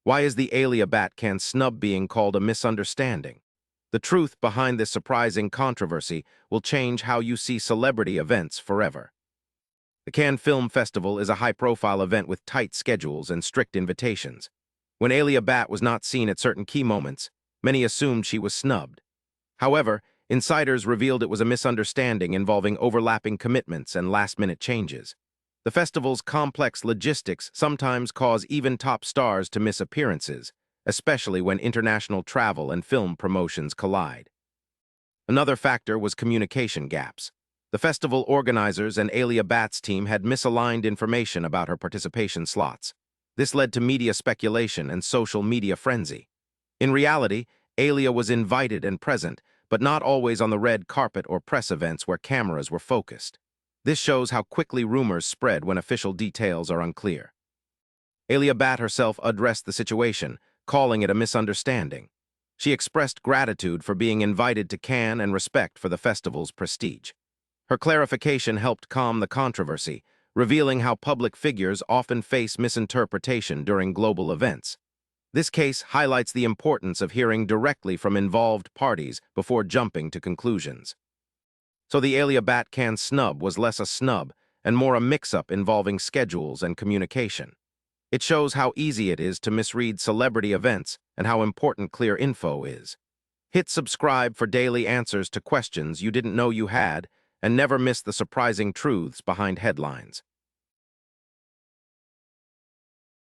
Why is the Alia Bhatt Cannes snub being called a misunderstanding? The truth behind this surprising controversy will change how you see celebrity events forever. The Cannes Film Festival is a high-profile event with tight schedules and strict invitations. When Alia Bhatt was not seen at certain key moments, many assumed she was snubbed. However, insiders revealed it was a misunderstanding involving overlapping commitments and last-minute changes. The festival's complex logistics sometimes cause even top stars to miss appearances, especially when international travel and film promotions collide. Another factor was communication gaps. The festival organizers and Alia Bhatt's team had misaligned information about her participation slots. This led to media speculation and social media frenzy. In reality, Alia was invited and present, but not always on the red carpet or press events where cameras were focused. This shows how quickly rumors spread when official details are unclear. Alia Bhatt herself addressed the situation, calling it a misunderstanding. She expressed gratitude for being invited to Cannes and respect for the festival's prestige. Her clarification helped calm the controversy, revealing how public figures often face misinterpretation during global events. This case highlights the importance of hearing directly from involved parties before jumping to conclusions. So the Alia Bhatt Cannes snub was less a snub and more a mix-up involving schedules and communication. It shows how easy it is to misread celebrity events and how important clear info is. Hit subscribe for daily answers to questions you didn't know you had, and never miss the surprising truths behind headlines.